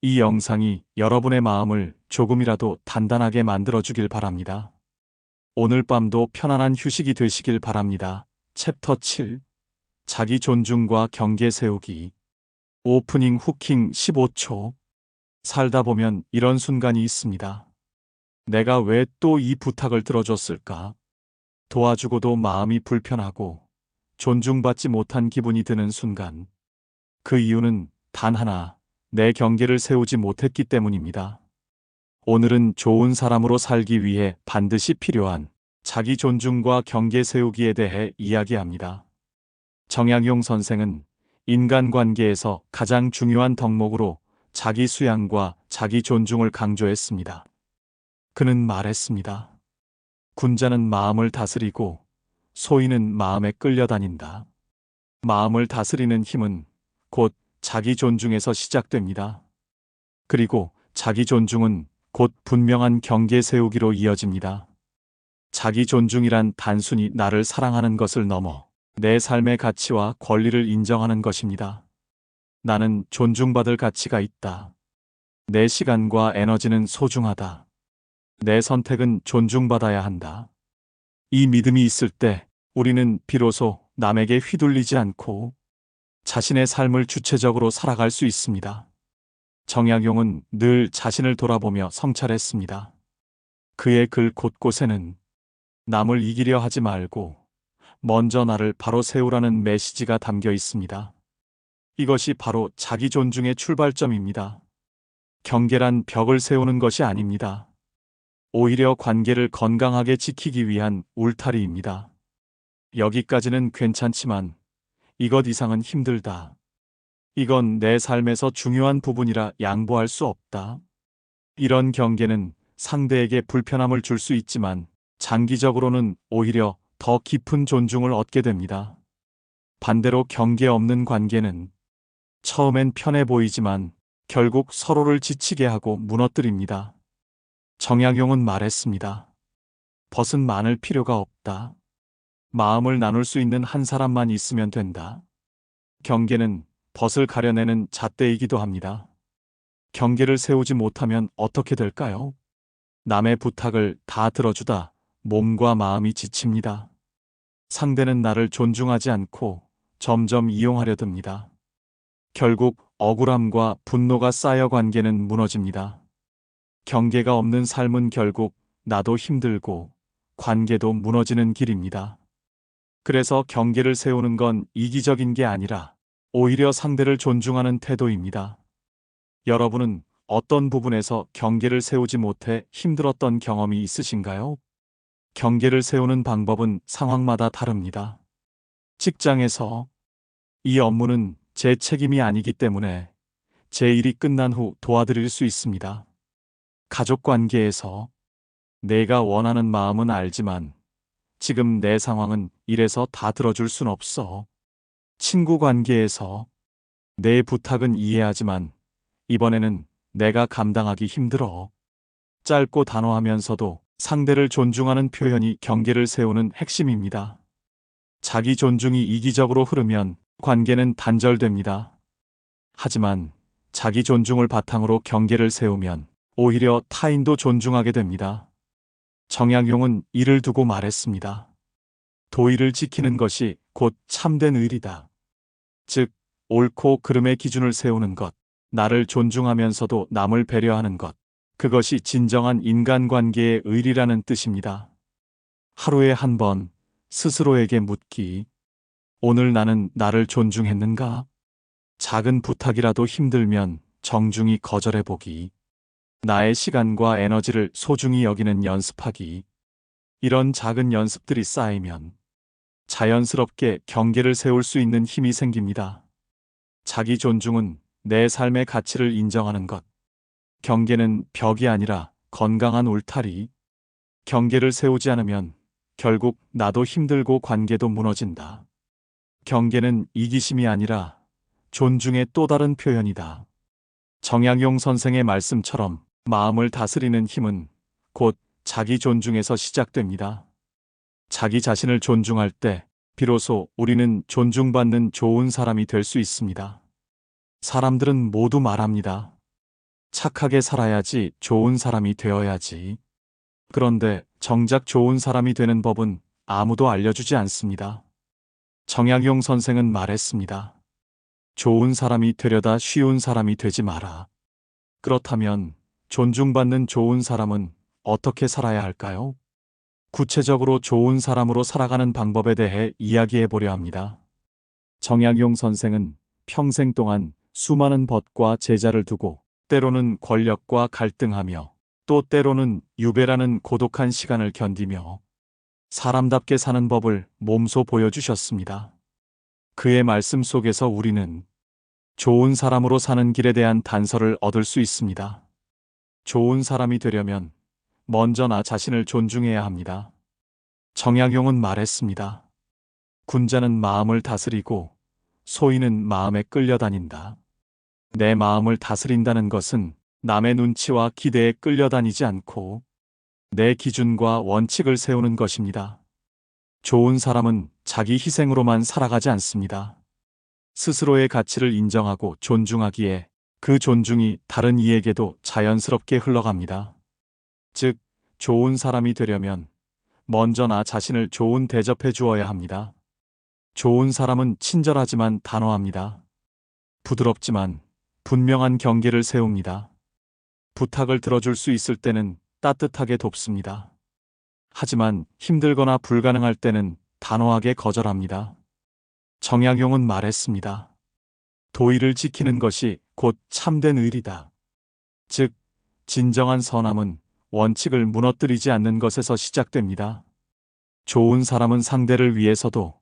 이 영상이 여러분의 마음을 조금이라도 단단하게 만들어주길 바랍니다. 오늘 밤도 편안한 휴식이 되시길 바랍니다. 챕터 7. 자기 존중과 경계 세우기. 오프닝 후킹 15초. 살다 보면 이런 순간이 있습니다. 내가 왜 또 이 부탁을 들어줬을까? 도와주고도 마음이 불편하고 존중받지 못한 기분이 드는 순간. 그 이유는 단 하나, 내 경계를 세우지 못했기 때문입니다. 오늘은 좋은 사람으로 살기 위해 반드시 필요한 자기 존중과 경계 세우기에 대해 이야기합니다. 정약용 선생은 인간관계에서 가장 중요한 덕목으로 자기 수양과 자기 존중을 강조했습니다. 그는 말했습니다. 군자는 마음을 다스리고 소인은 마음에 끌려다닌다. 마음을 다스리는 힘은 곧 자기 존중에서 시작됩니다. 그리고 자기 존중은 곧 분명한 경계 세우기로 이어집니다. 자기 존중이란 단순히 나를 사랑하는 것을 넘어 내 삶의 가치와 권리를 인정하는 것입니다. 나는 존중받을 가치가 있다. 내 시간과 에너지는 소중하다. 내 선택은 존중받아야 한다. 이 믿음이 있을 때 우리는 비로소 남에게 휘둘리지 않고 자신의 삶을 주체적으로 살아갈 수 있습니다. 정약용은 늘 자신을 돌아보며 성찰했습니다. 그의 글 곳곳에는 남을 이기려 하지 말고 먼저 나를 바로 세우라는 메시지가 담겨 있습니다. 이것이 바로 자기 존중의 출발점입니다. 경계란 벽을 세우는 것이 아닙니다. 오히려 관계를 건강하게 지키기 위한 울타리입니다. 여기까지는 괜찮지만 이것 이상은 힘들다. 이건 내 삶에서 중요한 부분이라 양보할 수 없다. 이런 경계는 상대에게 불편함을 줄 수 있지만 장기적으로는 오히려 더 깊은 존중을 얻게 됩니다. 반대로 경계 없는 관계는 처음엔 편해 보이지만 결국 서로를 지치게 하고 무너뜨립니다. 정약용은 말했습니다. 벗은 많을 필요가 없다. 마음을 나눌 수 있는 한 사람만 있으면 된다. 경계는 벗을 가려내는 잣대이기도 합니다. 경계를 세우지 못하면 어떻게 될까요? 남의 부탁을 다 들어주다 몸과 마음이 지칩니다. 상대는 나를 존중하지 않고 점점 이용하려 듭니다. 결국 억울함과 분노가 쌓여 관계는 무너집니다. 경계가 없는 삶은 결국 나도 힘들고 관계도 무너지는 길입니다. 그래서 경계를 세우는 건 이기적인 게 아니라 오히려 상대를 존중하는 태도입니다. 여러분은 어떤 부분에서 경계를 세우지 못해 힘들었던 경험이 있으신가요? 경계를 세우는 방법은 상황마다 다릅니다. 직장에서 이 업무는 제 책임이 아니기 때문에 제 일이 끝난 후 도와드릴 수 있습니다. 가족 관계에서 내가 원하는 마음은 알지만 지금 내 상황은 이래서 다 들어줄 순 없어. 친구 관계에서 내 부탁은 이해하지만 이번에는 내가 감당하기 힘들어. 짧고 단호하면서도 상대를 존중하는 표현이 경계를 세우는 핵심입니다. 자기 존중이 이기적으로 흐르면 관계는 단절됩니다. 하지만 자기 존중을 바탕으로 경계를 세우면 오히려 타인도 존중하게 됩니다. 정약용은 이를 두고 말했습니다. 도의를 지키는 것이 곧 참된 의리다. 즉, 옳고 그름의 기준을 세우는 것, 나를 존중하면서도 남을 배려하는 것, 그것이 진정한 인간관계의 의리라는 뜻입니다. 하루에 한 번 스스로에게 묻기. 오늘 나는 나를 존중했는가? 작은 부탁이라도 힘들면 정중히 거절해보기. 나의 시간과 에너지를 소중히 여기는 연습하기. 이런 작은 연습들이 쌓이면 자연스럽게 경계를 세울 수 있는 힘이 생깁니다. 자기 존중은 내 삶의 가치를 인정하는 것. 경계는 벽이 아니라 건강한 울타리. 경계를 세우지 않으면 결국 나도 힘들고 관계도 무너진다. 경계는 이기심이 아니라 존중의 또 다른 표현이다. 정약용 선생의 말씀처럼 마음을 다스리는 힘은 곧 자기 존중에서 시작됩니다. 자기 자신을 존중할 때 비로소 우리는 존중받는 좋은 사람이 될 수 있습니다. 사람들은 모두 말합니다. 착하게 살아야지 좋은 사람이 되어야지. 그런데 정작 좋은 사람이 되는 법은 아무도 알려주지 않습니다. 정약용 선생은 말했습니다. 좋은 사람이 되려다 쉬운 사람이 되지 마라. 그렇다면 존중받는 좋은 사람은 어떻게 살아야 할까요? 구체적으로 좋은 사람으로 살아가는 방법에 대해 이야기해 보려 합니다. 정약용 선생은 평생 동안 수많은 벗과 제자를 두고 때로는 권력과 갈등하며 또 때로는 유배라는 고독한 시간을 견디며 사람답게 사는 법을 몸소 보여주셨습니다. 그의 말씀 속에서 우리는 좋은 사람으로 사는 길에 대한 단서를 얻을 수 있습니다. 좋은 사람이 되려면 먼저 나 자신을 존중해야 합니다. 정약용은 말했습니다. 군자는 마음을 다스리고 소인은 마음에 끌려다닌다. 내 마음을 다스린다는 것은 남의 눈치와 기대에 끌려다니지 않고 내 기준과 원칙을 세우는 것입니다. 좋은 사람은 자기 희생으로만 살아가지 않습니다. 스스로의 가치를 인정하고 존중하기에 그 존중이 다른 이에게도 자연스럽게 흘러갑니다. 즉, 좋은 사람이 되려면 먼저 나 자신을 좋은 대접해 주어야 합니다. 좋은 사람은 친절하지만 단호합니다. 부드럽지만 분명한 경계를 세웁니다. 부탁을 들어줄 수 있을 때는 따뜻하게 돕습니다. 하지만 힘들거나 불가능할 때는 단호하게 거절합니다. 정약용은 말했습니다. 도의를 지키는 것이 곧 참된 의리다. 즉, 진정한 선함은 원칙을 무너뜨리지 않는 것에서 시작됩니다. 좋은 사람은 상대를 위해서도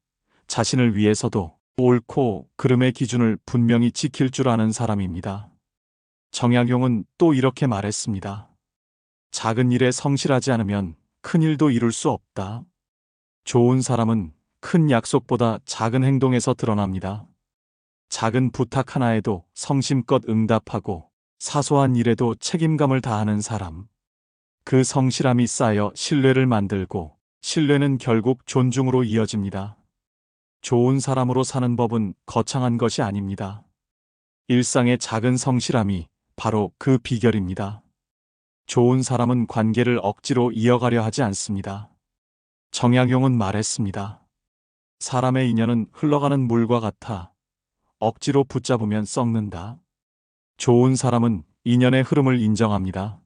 자신을 위해서도 옳고 그름의 기준을 분명히 지킬 줄 아는 사람입니다. 정약용은 또 이렇게 말했습니다. 작은 일에 성실하지 않으면 큰 일도 이룰 수 없다. 좋은 사람은 큰 약속보다 작은 행동에서 드러납니다. 작은 부탁 하나에도 성심껏 응답하고 사소한 일에도 책임감을 다하는 사람. 그 성실함이 쌓여 신뢰를 만들고 신뢰는 결국 존중으로 이어집니다. 좋은 사람으로 사는 법은 거창한 것이 아닙니다. 일상의 작은 성실함이 바로 그 비결입니다. 좋은 사람은 관계를 억지로 이어가려 하지 않습니다. 정약용은 말했습니다. 사람의 인연은 흘러가는 물과 같아 억지로 붙잡으면 썩는다. 좋은 사람은 인연의 흐름을 인정합니다.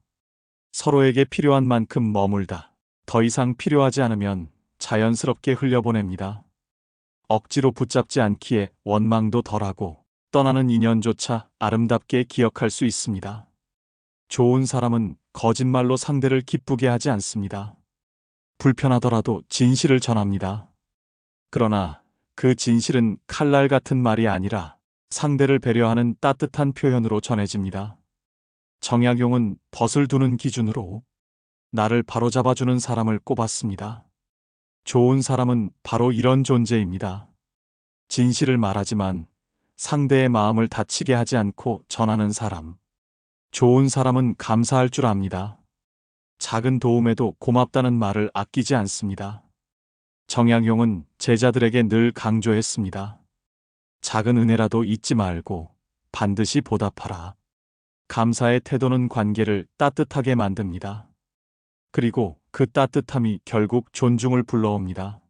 서로에게 필요한 만큼 머물다 더 이상 필요하지 않으면 자연스럽게 흘려보냅니다. 억지로 붙잡지 않기에 원망도 덜하고 떠나는 인연조차 아름답게 기억할 수 있습니다. 좋은 사람은 거짓말로 상대를 기쁘게 하지 않습니다. 불편하더라도 진실을 전합니다. 그러나 그 진실은 칼날 같은 말이 아니라 상대를 배려하는 따뜻한 표현으로 전해집니다. 정약용은 벗을 두는 기준으로 나를 바로잡아주는 사람을 꼽았습니다. 좋은 사람은 바로 이런 존재입니다. 진실을 말하지만 상대의 마음을 다치게 하지 않고 전하는 사람. 좋은 사람은 감사할 줄 압니다. 작은 도움에도 고맙다는 말을 아끼지 않습니다. 정약용은 제자들에게 늘 강조했습니다. 작은 은혜라도 잊지 말고 반드시 보답하라. 감사의 태도는 관계를 따뜻하게 만듭니다. 그리고 그 따뜻함이 결국 존중을 불러옵니다.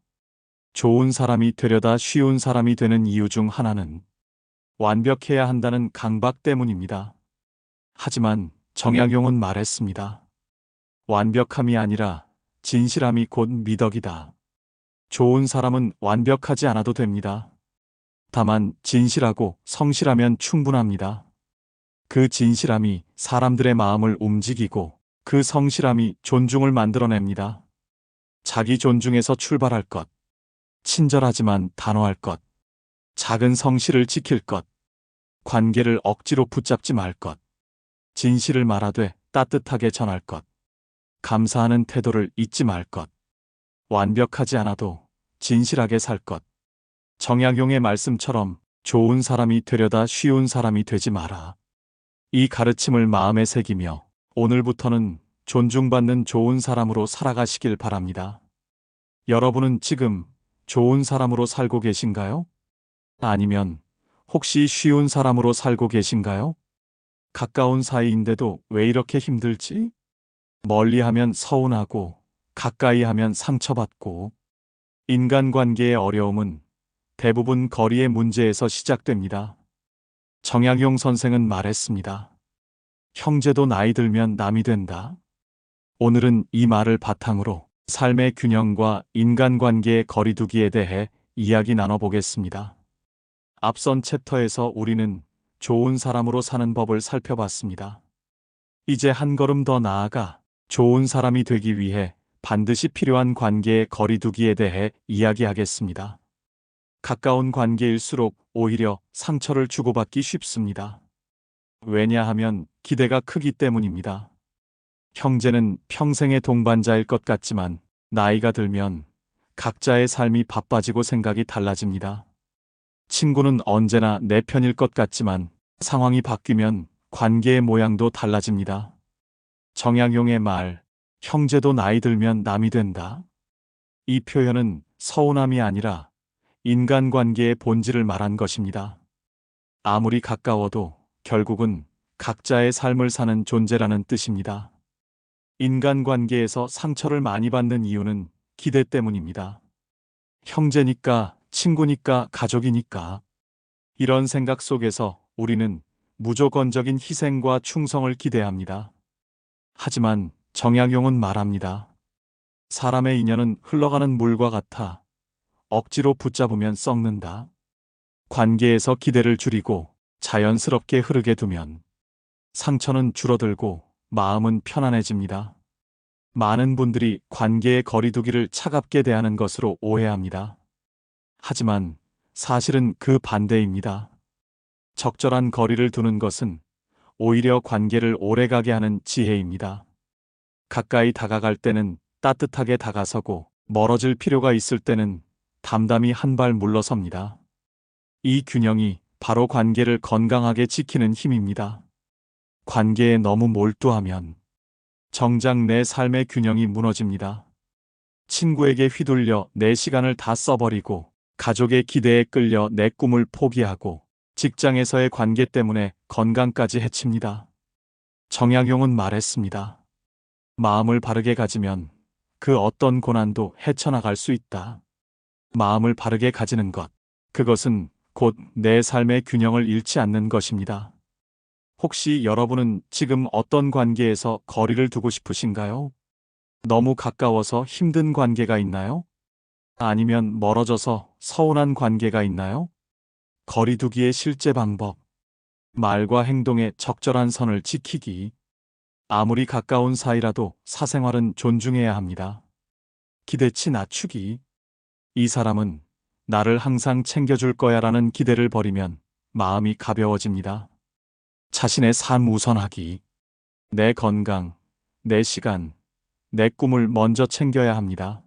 좋은 사람이 되려다 쉬운 사람이 되는 이유 중 하나는 완벽해야 한다는 강박 때문입니다. 하지만 정약용은 말했습니다. 완벽함이 아니라 진실함이 곧 미덕이다. 좋은 사람은 완벽하지 않아도 됩니다. 다만 진실하고 성실하면 충분합니다. 그 진실함이 사람들의 마음을 움직이고 그 성실함이 존중을 만들어냅니다. 자기 존중에서 출발할 것, 친절하지만 단호할 것, 작은 성실을 지킬 것, 관계를 억지로 붙잡지 말 것, 진실을 말하되 따뜻하게 전할 것, 감사하는 태도를 잊지 말 것, 완벽하지 않아도 진실하게 살 것. 정약용의 말씀처럼 좋은 사람이 되려다 쉬운 사람이 되지 마라. 이 가르침을 마음에 새기며 오늘부터는 존중받는 좋은 사람으로 살아가시길 바랍니다. 여러분은 지금 좋은 사람으로 살고 계신가요? 아니면 혹시 쉬운 사람으로 살고 계신가요? 가까운 사이인데도 왜 이렇게 힘들지? 멀리 하면 서운하고 가까이 하면 상처받고 인간관계의 어려움은 대부분 거리의 문제에서 시작됩니다. 정약용 선생은 말했습니다. 형제도 나이 들면 남이 된다. 오늘은 이 말을 바탕으로 삶의 균형과 인간관계의 거리두기에 대해 이야기 나눠보겠습니다. 앞선 챕터에서 우리는 좋은 사람으로 사는 법을 살펴봤습니다. 이제 한 걸음 더 나아가 좋은 사람이 되기 위해 반드시 필요한 관계의 거리두기에 대해 이야기하겠습니다. 가까운 관계일수록 오히려 상처를 주고받기 쉽습니다. 왜냐하면 기대가 크기 때문입니다. 형제는 평생의 동반자일 것 같지만 나이가 들면 각자의 삶이 바빠지고 생각이 달라집니다. 친구는 언제나 내 편일 것 같지만 상황이 바뀌면 관계의 모양도 달라집니다. 정약용의 말, 형제도 나이 들면 남이 된다. 이 표현은 서운함이 아니라 인간관계의 본질을 말한 것입니다. 아무리 가까워도 결국은 각자의 삶을 사는 존재라는 뜻입니다. 인간관계에서 상처를 많이 받는 이유는 기대 때문입니다. 형제니까, 친구니까, 가족이니까. 이런 생각 속에서 우리는 무조건적인 희생과 충성을 기대합니다. 하지만 정약용은 말합니다. 사람의 인연은 흘러가는 물과 같아 억지로 붙잡으면 썩는다. 관계에서 기대를 줄이고 자연스럽게 흐르게 두면 상처는 줄어들고 마음은 편안해집니다. 많은 분들이 관계의 거리두기를 차갑게 대하는 것으로 오해합니다. 하지만 사실은 그 반대입니다. 적절한 거리를 두는 것은 오히려 관계를 오래가게 하는 지혜입니다. 가까이 다가갈 때는 따뜻하게 다가서고 멀어질 필요가 있을 때는 담담히 한 발 물러섭니다. 이 균형이 바로 관계를 건강하게 지키는 힘입니다. 관계에 너무 몰두하면 정작 내 삶의 균형이 무너집니다. 친구에게 휘둘려 내 시간을 다 써버리고 가족의 기대에 끌려 내 꿈을 포기하고 직장에서의 관계 때문에 건강까지 해칩니다. 정약용은 말했습니다. 마음을 바르게 가지면 그 어떤 고난도 헤쳐나갈 수 있다. 마음을 바르게 가지는 것, 그것은 곧 내 삶의 균형을 잃지 않는 것입니다. 혹시 여러분은 지금 어떤 관계에서 거리를 두고 싶으신가요? 너무 가까워서 힘든 관계가 있나요? 아니면 멀어져서 서운한 관계가 있나요? 거리두기의 실제 방법. 말과 행동의 적절한 선을 지키기. 아무리 가까운 사이라도 사생활은 존중해야 합니다. 기대치 낮추기. 이 사람은 나를 항상 챙겨줄 거야라는 기대를 버리면 마음이 가벼워집니다. 자신의 삶 우선하기. 내 건강, 내 시간, 내 꿈을 먼저 챙겨야 합니다.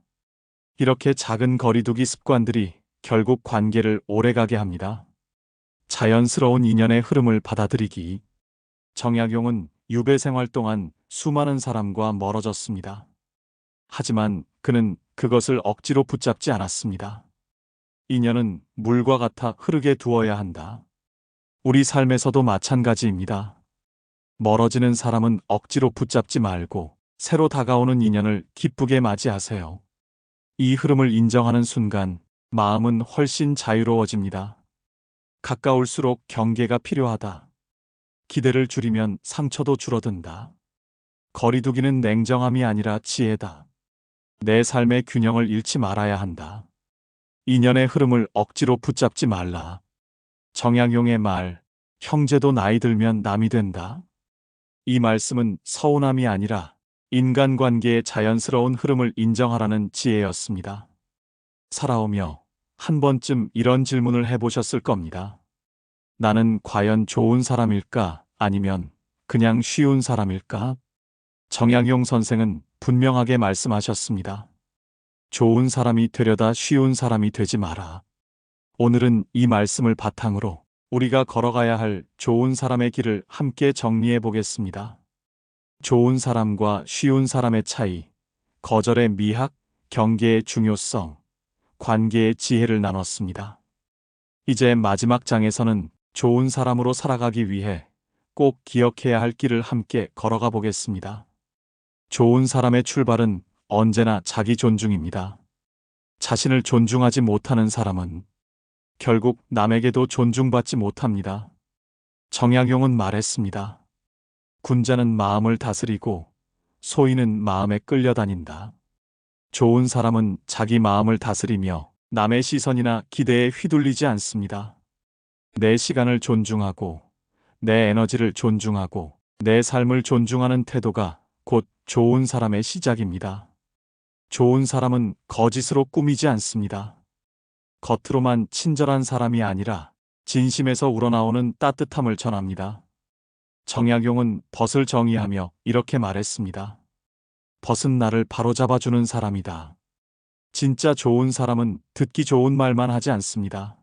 이렇게 작은 거리두기 습관들이 결국 관계를 오래가게 합니다. 자연스러운 인연의 흐름을 받아들이기. 정약용은 유배 생활 동안 수많은 사람과 멀어졌습니다. 하지만 그는 그것을 억지로 붙잡지 않았습니다. 인연은 물과 같아 흐르게 두어야 한다. 우리 삶에서도 마찬가지입니다. 멀어지는 사람은 억지로 붙잡지 말고 새로 다가오는 인연을 기쁘게 맞이하세요. 이 흐름을 인정하는 순간 마음은 훨씬 자유로워집니다. 가까울수록 경계가 필요하다. 기대를 줄이면 상처도 줄어든다. 거리두기는 냉정함이 아니라 지혜다. 내 삶의 균형을 잃지 말아야 한다. 인연의 흐름을 억지로 붙잡지 말라. 정약용의 말, 형제도 나이 들면 남이 된다. 이 말씀은 서운함이 아니라 인간관계의 자연스러운 흐름을 인정하라는 지혜였습니다. 살아오며 한 번쯤 이런 질문을 해보셨을 겁니다. 나는 과연 좋은 사람일까? 아니면 그냥 쉬운 사람일까? 정약용 선생은 분명하게 말씀하셨습니다. 좋은 사람이 되려다 쉬운 사람이 되지 마라. 오늘은 이 말씀을 바탕으로 우리가 걸어가야 할 좋은 사람의 길을 함께 정리해 보겠습니다. 좋은 사람과 쉬운 사람의 차이, 거절의 미학, 경계의 중요성, 관계의 지혜를 나눴습니다. 이제 마지막 장에서는 좋은 사람으로 살아가기 위해 꼭 기억해야 할 길을 함께 걸어가 보겠습니다. 좋은 사람의 출발은 언제나 자기 존중입니다. 자신을 존중하지 못하는 사람은 결국 남에게도 존중받지 못합니다. 정약용은 말했습니다. 군자는 마음을 다스리고 소인은 마음에 끌려다닌다. 좋은 사람은 자기 마음을 다스리며 남의 시선이나 기대에 휘둘리지 않습니다. 내 시간을 존중하고 내 에너지를 존중하고 내 삶을 존중하는 태도가 곧 좋은 사람의 시작입니다. 좋은 사람은 거짓으로 꾸미지 않습니다. 겉으로만 친절한 사람이 아니라 진심에서 우러나오는 따뜻함을 전합니다. 정약용은 벗을 정의하며 이렇게 말했습니다. 벗은 나를 바로잡아주는 사람이다. 진짜 좋은 사람은 듣기 좋은 말만 하지 않습니다.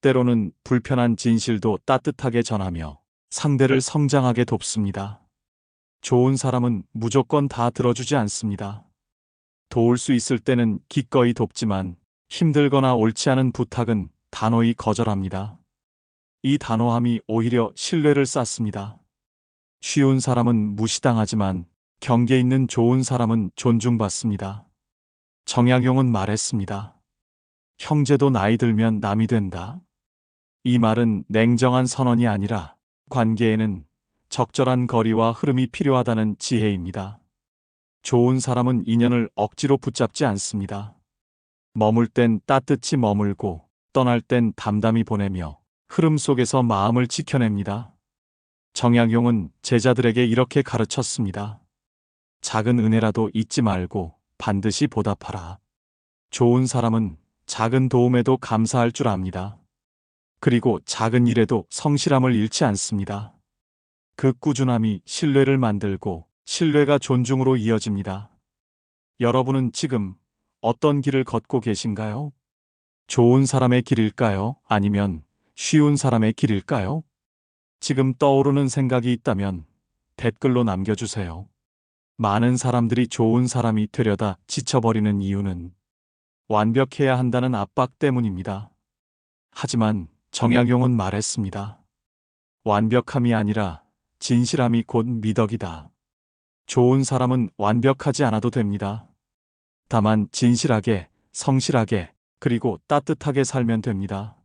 때로는 불편한 진실도 따뜻하게 전하며 상대를 성장하게 돕습니다. 좋은 사람은 무조건 다 들어주지 않습니다. 도울 수 있을 때는 기꺼이 돕지만 힘들거나 옳지 않은 부탁은 단호히 거절합니다. 이 단호함이 오히려 신뢰를 쌓습니다. 쉬운 사람은 무시당하지만 경계 있는 좋은 사람은 존중받습니다. 정약용은 말했습니다. 형제도 나이 들면 남이 된다. 이 말은 냉정한 선언이 아니라 관계에는 적절한 거리와 흐름이 필요하다는 지혜입니다. 좋은 사람은 인연을 억지로 붙잡지 않습니다. 머물 땐 따뜻히 머물고 떠날 땐 담담히 보내며 흐름 속에서 마음을 지켜냅니다. 정약용은 제자들에게 이렇게 가르쳤습니다. 작은 은혜라도 잊지 말고 반드시 보답하라. 좋은 사람은 작은 도움에도 감사할 줄 압니다. 그리고 작은 일에도 성실함을 잃지 않습니다. 그 꾸준함이 신뢰를 만들고 신뢰가 존중으로 이어집니다. 여러분은 지금 어떤 길을 걷고 계신가요? 좋은 사람의 길일까요? 아니면 쉬운 사람의 길일까요? 지금 떠오르는 생각이 있다면 댓글로 남겨주세요. 많은 사람들이 좋은 사람이 되려다 지쳐버리는 이유는 완벽해야 한다는 압박 때문입니다. 하지만 정약용은 말했습니다. 완벽함이 아니라 진실함이 곧 미덕이다. 좋은 사람은 완벽하지 않아도 됩니다. 다만 진실하게, 성실하게, 그리고 따뜻하게 살면 됩니다.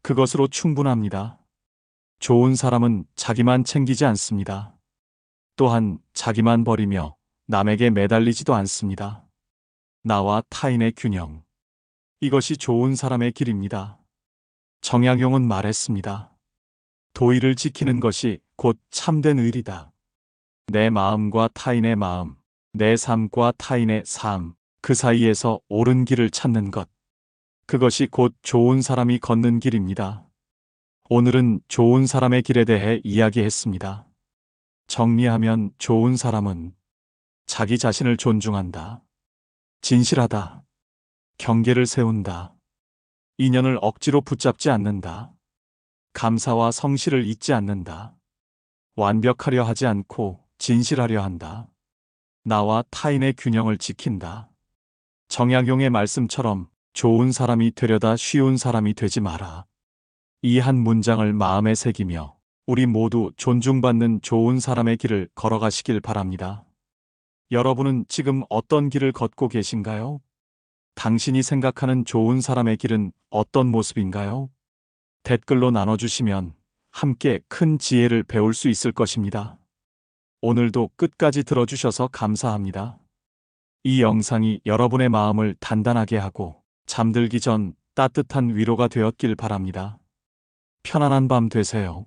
그것으로 충분합니다. 좋은 사람은 자기만 챙기지 않습니다. 또한 자기만 버리며 남에게 매달리지도 않습니다. 나와 타인의 균형. 이것이 좋은 사람의 길입니다. 정약용은 말했습니다. 도의를 지키는 것이 곧 참된 의리다. 내 마음과 타인의 마음, 내 삶과 타인의 삶, 그 사이에서 옳은 길을 찾는 것. 그것이 곧 좋은 사람이 걷는 길입니다. 오늘은 좋은 사람의 길에 대해 이야기했습니다. 정리하면 좋은 사람은 자기 자신을 존중한다. 진실하다. 경계를 세운다. 인연을 억지로 붙잡지 않는다. 감사와 성실을 잊지 않는다. 완벽하려 하지 않고 진실하려 한다. 나와 타인의 균형을 지킨다. 정약용의 말씀처럼 좋은 사람이 되려다 쉬운 사람이 되지 마라. 이 한 문장을 마음에 새기며 우리 모두 존중받는 좋은 사람의 길을 걸어가시길 바랍니다. 여러분은 지금 어떤 길을 걷고 계신가요? 당신이 생각하는 좋은 사람의 길은 어떤 모습인가요? 댓글로 나눠주시면 함께 큰 지혜를 배울 수 있을 것입니다. 오늘도 끝까지 들어주셔서 감사합니다. 이 영상이 여러분의 마음을 단단하게 하고 잠들기 전 따뜻한 위로가 되었길 바랍니다. 편안한 밤 되세요.